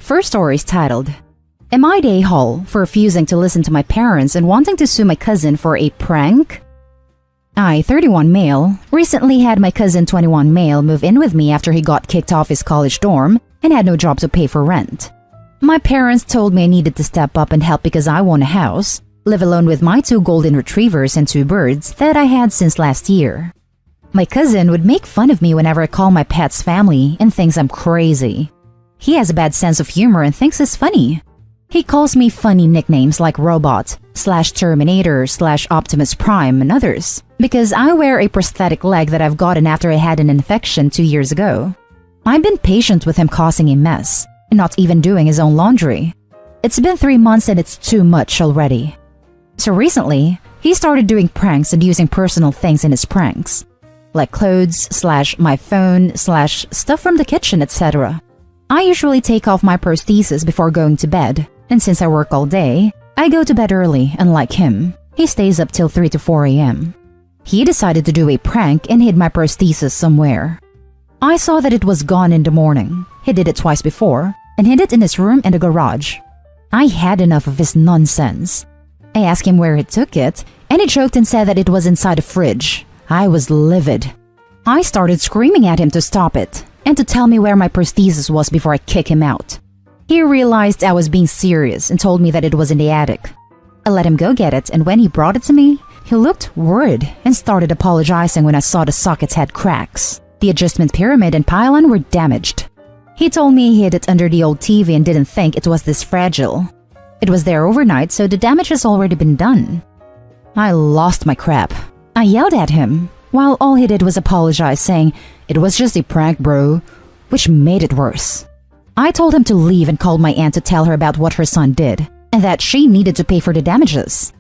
first story is titled, Am I the a-hole for refusing to listen to my parents and wanting to sue my cousin for a prank? I, 31 male, recently had my cousin 21 male move in with me after he got kicked off his college dorm and had no job to pay for rent. My parents told me I needed to step up and help because I won a house, live alone with my 2 golden retrievers and 2 birds that I had since last year. My cousin would make fun of me whenever I call my pets family and thinks I'm crazy. He has a bad sense of humor and thinks it's funny. He calls me funny nicknames like Robot, /Terminator, /Optimus Prime, and others, because I wear a prosthetic leg that I've gotten after I had an infection 2 years ago. I've been patient with him causing a mess, and not even doing his own laundry. It's been 3 months and it's too much already. So recently, he started doing pranks and using personal things in his pranks, like clothes, /my phone, /stuff from the kitchen, etc. I usually take off my prosthesis before going to bed, and since I work all day, I go to bed early, unlike him. He stays up till 3 to 4 a.m. He decided to do a prank and hid my prosthesis somewhere. I saw that it was gone in the morning. He did it twice before, and hid it in his room and the garage. I had enough of his nonsense. I asked him where he took it, and he joked and said that it was inside a fridge. I was livid. I started screaming at him to stop it, and to tell me where my prosthesis was before I kick him out. He realized I was being serious and told me that it was in the attic. I let him go get it, and when he brought it to me, he looked worried and started apologizing when I saw the sockets had cracks. The adjustment pyramid and pylon were damaged. He told me he hid it under the old TV and didn't think it was this fragile. It was there overnight, so the damage has already been done. I lost my crap. I yelled at him, while all he did was apologize, saying, "It was just a prank, bro," which made it worse. I told him to leave and called my aunt to tell her about what her son did, and that she needed to pay for the damages.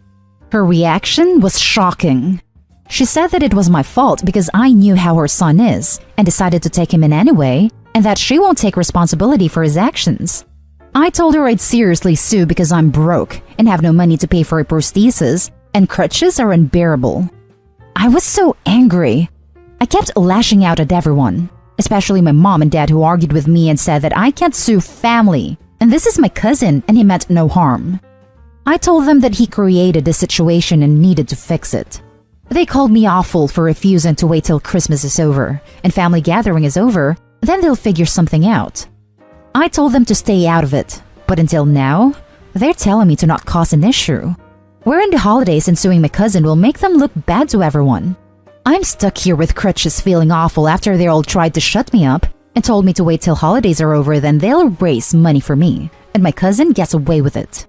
Her reaction was shocking. She said that it was my fault because I knew how her son is, and decided to take him in anyway, and that she won't take responsibility for his actions. I told her I'd seriously sue because I'm broke and have no money to pay for a prosthesis, and crutches are unbearable. I was so angry. I kept lashing out at everyone, especially my mom and dad, who argued with me and said that I can't sue family, and this is my cousin and he meant no harm. I told them that he created the situation and needed to fix it. They called me awful for refusing to wait till Christmas is over and family gathering is over, then they'll figure something out. I told them to stay out of it, but until now, they're telling me to not cause an issue. We're in the holidays and suing my cousin will make them look bad to everyone. I'm stuck here with crutches feeling awful after they all tried to shut me up and told me to wait till holidays are over, then they'll raise money for me, and my cousin gets away with it.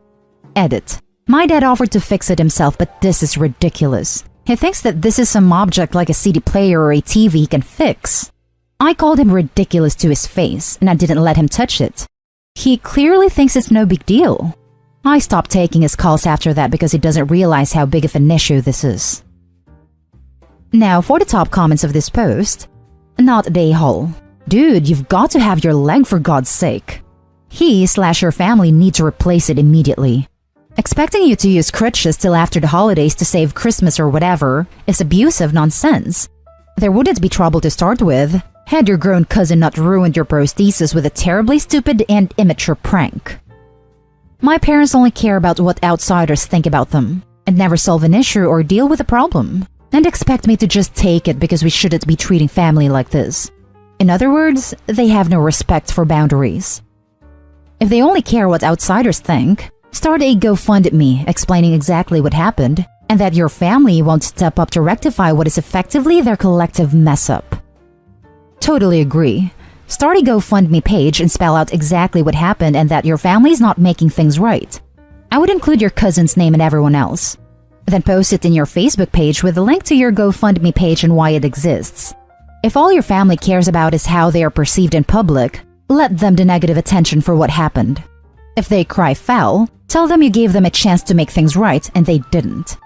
Edit. My dad offered to fix it himself, but this is ridiculous. He thinks that this is some object like a CD player or a TV he can fix. I called him ridiculous to his face, and I didn't let him touch it. He clearly thinks it's no big deal. I stopped taking his calls after that because he doesn't realize how big of an issue this is. Now for the top comments of this post. Not the a-hole. Dude, you've got to have your leg for God's sake. He/your family need to replace it immediately. Expecting you to use crutches till after the holidays to save Christmas or whatever is abusive nonsense. There wouldn't be trouble to start with, had your grown cousin not ruined your prosthesis with a terribly stupid and immature prank. My parents only care about what outsiders think about them, and never solve an issue or deal with a problem, and expect me to just take it because we shouldn't be treating family like this. In other words, they have no respect for boundaries. If they only care what outsiders think, start a GoFundMe explaining exactly what happened, and that your family won't step up to rectify what is effectively their collective mess-up. Totally agree. Start a GoFundMe page and spell out exactly what happened and that your family's not making things right. I would include your cousin's name and everyone else. Then post it in your Facebook page with a link to your GoFundMe page and why it exists. If all your family cares about is how they are perceived in public, let them the negative attention for what happened. If they cry foul, tell them you gave them a chance to make things right and they didn't.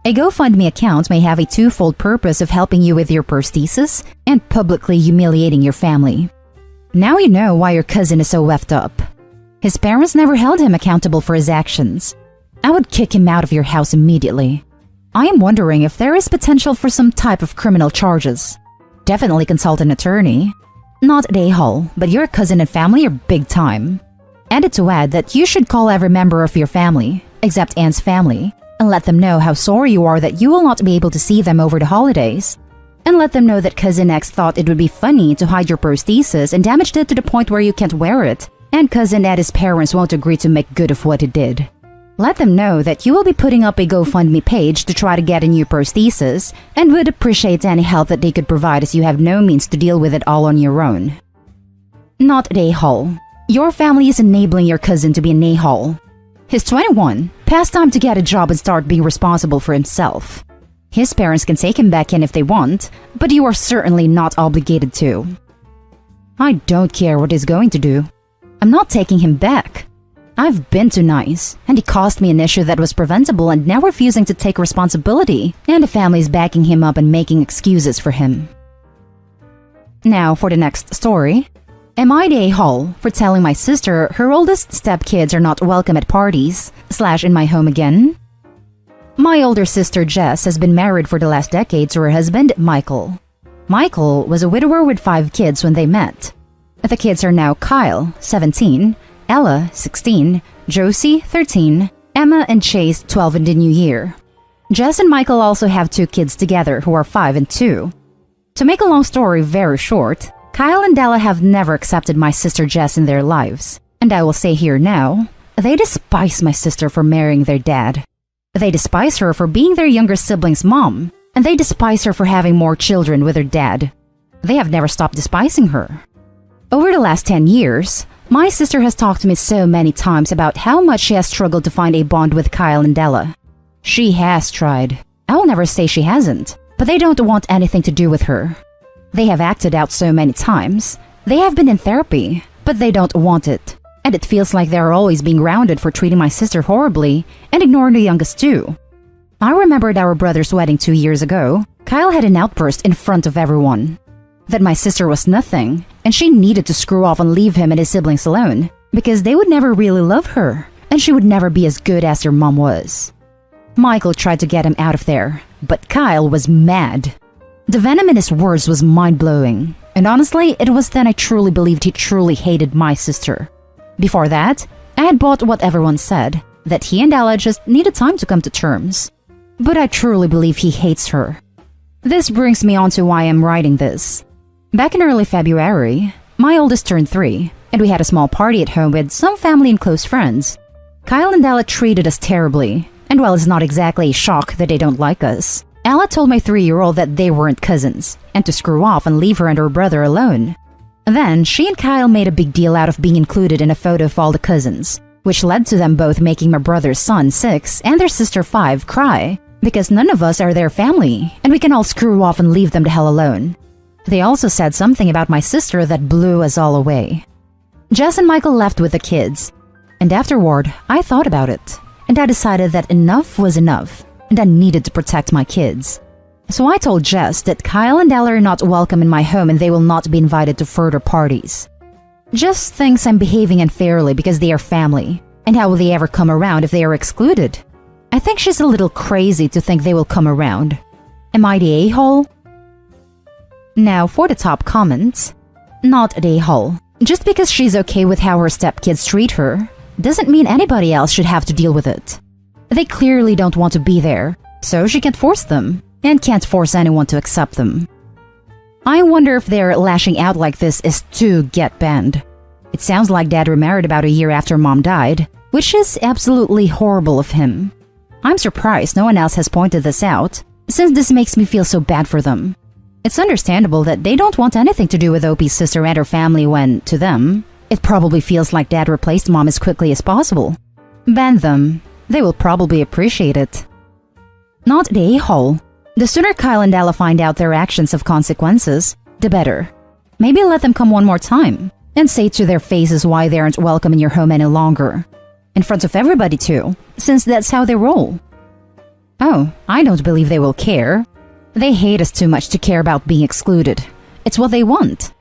A GoFundMe account may have a twofold purpose of helping you with your prosthesis and publicly humiliating your family. Now you know why your cousin is so effed up. His parents never held him accountable for his actions. I would kick him out of your house immediately. I am wondering if there is potential for some type of criminal charges. Definitely consult an attorney. Not the a-hole, but your cousin and family are big time. Added to add that you should call every member of your family, except Anne's family, and let them know how sorry you are that you will not be able to see them over the holidays. And let them know that Cousin X thought it would be funny to hide your prosthesis and damaged it to the point where you can't wear it, and Cousin Eddie's parents won't agree to make good of what he did. Let them know that you will be putting up a GoFundMe page to try to get a new prosthesis and would appreciate any help that they could provide as you have no means to deal with it all on your own. Not an a-hole. Your family is enabling your cousin to be an a-hole. He's 21, past time to get a job and start being responsible for himself. His parents can take him back in if they want, but you are certainly not obligated to. I don't care what he's going to do. I'm not taking him back. I've been too nice, and he caused me an issue that was preventable and now refusing to take responsibility, and the family's backing him up and making excuses for him. Now for the next story. Am I the a-hole for telling my sister her oldest stepkids are not welcome at parties / in my home again? My older sister Jess has been married for the last decade to her husband, Michael. Michael was a widower with 5 kids when they met. The kids are now Kyle, 17, Ella, 16, Josie, 13, Emma and Chase, 12 in the new year. Jess and Michael also have 2 kids together who are 5 and 2. To make a long story very short, Kyle and Ella have never accepted my sister Jess in their lives. And I will say here now, they despise my sister for marrying their dad. They despise her for being their younger sibling's mom, and they despise her for having more children with her dad. They have never stopped despising her. Over the last 10 years, my sister has talked to me so many times about how much she has struggled to find a bond with Kyle and Ella. She has tried. I will never say she hasn't, but they don't want anything to do with her. They have acted out so many times. They have been in therapy, but they don't want it. And it feels like they're always being grounded for treating my sister horribly and ignoring the youngest too. I remembered our brother's wedding 2 years ago. Kyle had an outburst in front of everyone. That my sister was nothing, and she needed to screw off and leave him and his siblings alone, because they would never really love her, and she would never be as good as her mom was. Michael tried to get him out of there, but Kyle was mad. The venom in his words was mind-blowing, and honestly, it was then I truly believed he truly hated my sister. Before that, I had bought what everyone said, that he and Ella just needed time to come to terms. But I truly believe he hates her. This brings me on to why I'm writing this. Back in early February, my oldest turned 3, and we had a small party at home with some family and close friends. Kyle and Ella treated us terribly, and while it's not exactly a shock that they don't like us, Ella told my 3-year-old that they weren't cousins, and to screw off and leave her and her brother alone. Then, she and Kyle made a big deal out of being included in a photo of all the cousins, which led to them both making my brother's son, 6, and their sister, 5, cry, because none of us are their family, and we can all screw off and leave them the hell alone. They also said something about my sister that blew us all away. Jess and Michael left with the kids, and afterward, I thought about it, and I decided that enough was enough, and I needed to protect my kids. So I told Jess that Kyle and Ella are not welcome in my home and they will not be invited to further parties. Jess thinks I'm behaving unfairly because they are family, and how will they ever come around if they are excluded? I think she's a little crazy to think they will come around. Am I the a-hole? Now for the top comments. Not the a-hole. Just because she's okay with how her stepkids treat her, doesn't mean anybody else should have to deal with it. They clearly don't want to be there, so she can't force them, and can't force anyone to accept them. I wonder if their lashing out like this is to get banned. It sounds like Dad remarried about a year after Mom died, which is absolutely horrible of him. I'm surprised no one else has pointed this out, since this makes me feel so bad for them. It's understandable that they don't want anything to do with OP's sister and her family when, to them, it probably feels like Dad replaced Mom as quickly as possible. Ban them. They will probably appreciate it. Not the a-hole. The sooner Kyle and Ella find out their actions have consequences, the better. Maybe let them come one more time, and say to their faces why they aren't welcome in your home any longer. In front of everybody too, since that's how they roll. Oh, I don't believe they will care. They hate us too much to care about being excluded. It's what they want.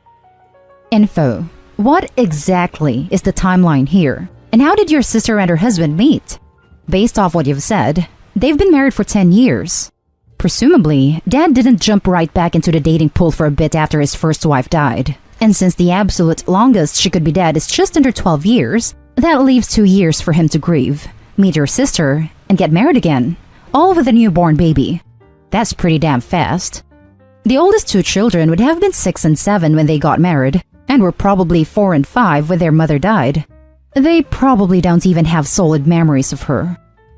Info. What exactly is the timeline here? And how did your sister and her husband meet? Based off what you've said, they've been married for 10 years. Presumably, Dad didn't jump right back into the dating pool for a bit after his first wife died. And since the absolute longest she could be dead is just under 12 years, That leaves 2 years for him to grieve, meet your sister, and get married again, all with a newborn baby. That's pretty damn fast. The oldest 2 children would have been 6 and 7 when they got married, and were probably 4 and 5 when their mother died. They probably don't even have solid memories of her.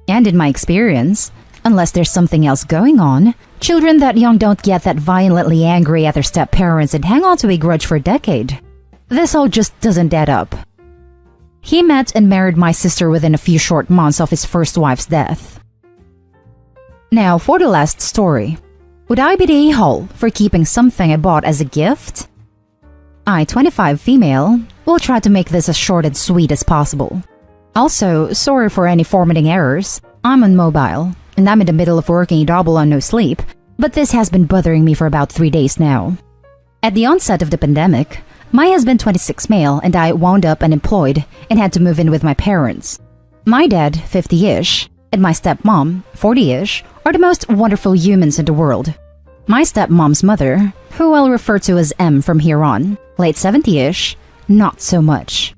And in my experience, unless there's something else going on, children that young don't get that violently angry at their step-parents and hang on to a grudge for a decade. This all just doesn't add up. He met and married my sister within a few short months of his first wife's death. Now, for the last story. Would I be the a-hole for keeping something I bought as a gift? I, 25 female, will try to make this as short and sweet as possible. Also, sorry for any formatting errors. I'm on mobile, and I'm in the middle of working a double on no sleep, but this has been bothering me for about 3 days now. At the onset of the pandemic, my husband, 26 male, and I wound up unemployed and had to move in with my parents. My dad, 50-ish, and my stepmom, 40-ish, are the most wonderful humans in the world. My stepmom's mother, who I'll refer to as M from here on, late 70-ish, not so much.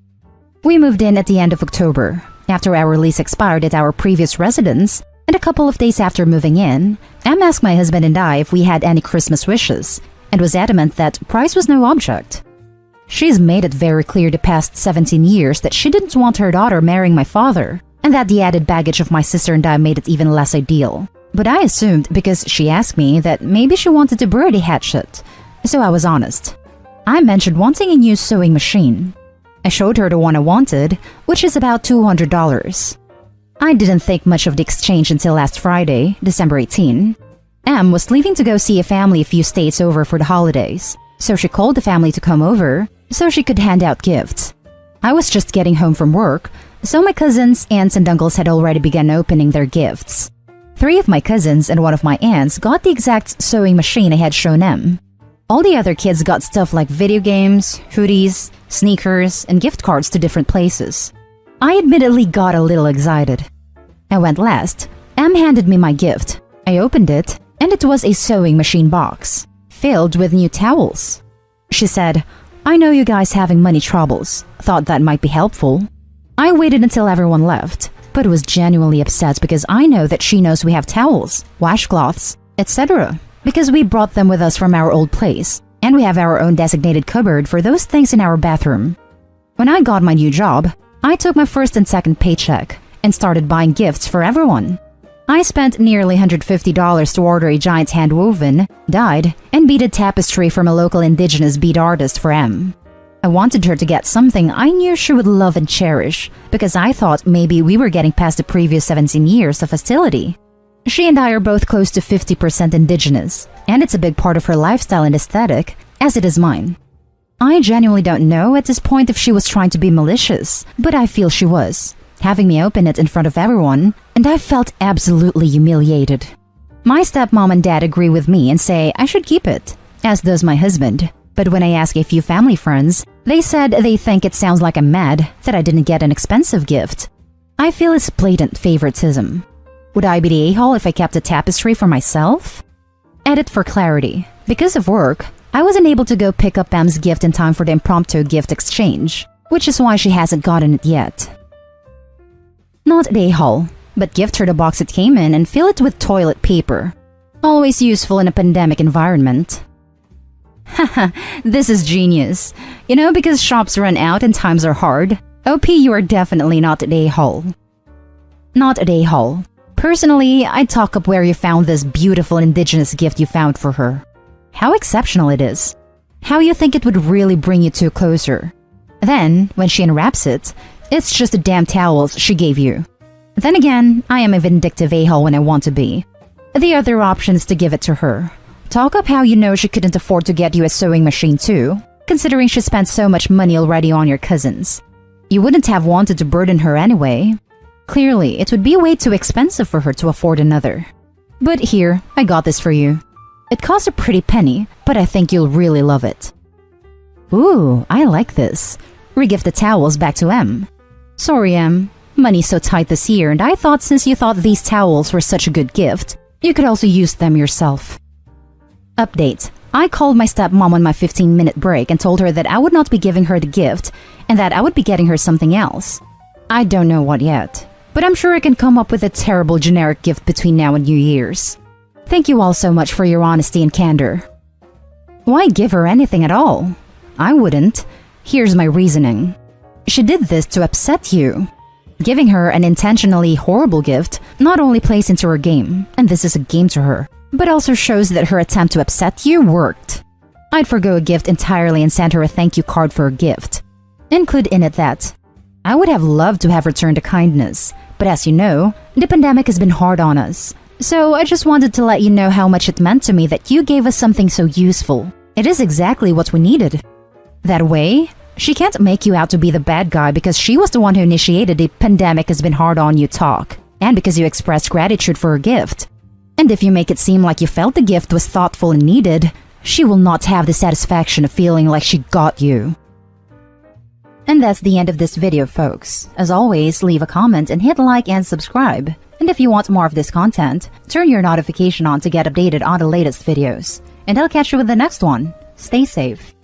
We moved in at the end of October, after our lease expired at our previous residence, and a couple of days after moving in, M asked my husband and I if we had any Christmas wishes, and was adamant that price was no object. She's made it very clear the past 17 years that she didn't want her daughter marrying my father, and that the added baggage of my sister and I made it even less ideal. But I assumed, because she asked me, that maybe she wanted to bury the hatchet, so I was honest. I mentioned wanting a new sewing machine. I showed her the one I wanted, which is about $200. I didn't think much of the exchange until last Friday, December 18. Em was leaving to go see a family a few states over for the holidays, so she called the family to come over so she could hand out gifts. I was just getting home from work, so my cousins, aunts, and uncles had already begun opening their gifts. 3 of my cousins and 1 of my aunts got the exact sewing machine I had shown Em. All the other kids got stuff like video games, hoodies, sneakers, and gift cards to different places. I admittedly got a little excited. I went last. Em handed me my gift. I opened it, and it was a sewing machine box, filled with new towels. She said, "I know you guys having money troubles. Thought that might be helpful." I waited until everyone left, but was genuinely upset because I know that she knows we have towels, washcloths, etc. because we brought them with us from our old place, and we have our own designated cupboard for those things in our bathroom. When I got my new job, I took my first and second paycheck and started buying gifts for everyone. I spent nearly $150 to order a giant hand-woven, dyed, and beaded tapestry from a local indigenous bead artist for Em. I wanted her to get something I knew she would love and cherish, because I thought maybe we were getting past the previous 17 years of hostility. She and I are both close to 50% indigenous, and it's a big part of her lifestyle and aesthetic, as it is mine. I genuinely don't know at this point if she was trying to be malicious, but I feel she was, having me open it in front of everyone, and I felt absolutely humiliated. My stepmom and dad agree with me and say I should keep it, as does my husband. But when I ask a few family friends, they said they think it sounds like I'm mad that I didn't get an expensive gift. I feel it's blatant favoritism. Would I be the a-hole if I kept a tapestry for myself? Edit for clarity. Because of work, I wasn't able to go pick up Em's gift in time for the impromptu gift exchange, which is why she hasn't gotten it yet. Not the a-hole, but gift her the box it came in and fill it with toilet paper. Always useful in a pandemic environment. Haha, this is genius. You know, because shops run out and times are hard. OP, you are definitely not the a-hole. Not the a-hole. Personally, I'd talk up where you found this beautiful indigenous gift you found for her. How exceptional it is. How you think it would really bring you two closer. Then, when she unwraps it, it's just the damn towels she gave you. Then again, I am a vindictive a-hole when I want to be. The other option is to give it to her. Talk up how you know she couldn't afford to get you a sewing machine too, considering she spent so much money already on your cousins. You wouldn't have wanted to burden her anyway. Clearly, it would be way too expensive for her to afford another. But here, I got this for you. It costs a pretty penny, but I think you'll really love it. Ooh, I like this. Regift the towels back to Em. Sorry, Em. Money's so tight this year, and I thought since you thought these towels were such a good gift, you could also use them yourself. Update. I called my stepmom on my 15-minute break and told her that I would not be giving her the gift and that I would be getting her something else. I don't know what yet, but I'm sure I can come up with a terrible generic gift between now and New Year's. Thank you all so much for your honesty and candor. Why give her anything at all? I wouldn't. Here's my reasoning. She did this to upset you. Giving her an intentionally horrible gift not only plays into her game, and this is a game to her, but also shows that her attempt to upset you worked. I'd forgo a gift entirely and send her a thank you card for a gift. Include in it that I would have loved to have returned a kindness, but as you know, the pandemic has been hard on us. So I just wanted to let you know how much it meant to me that you gave us something so useful. It is exactly what we needed. That way, she can't make you out to be the bad guy because she was the one who initiated the pandemic has been hard on you talk, and because you expressed gratitude for her gift. And if you make it seem like you felt the gift was thoughtful and needed, she will not have the satisfaction of feeling like she got you. And that's the end of this video, folks. As always, leave a comment and hit like and subscribe. And if you want more of this content, turn your notification on to get updated on the latest videos. And I'll catch you with the next one. Stay safe.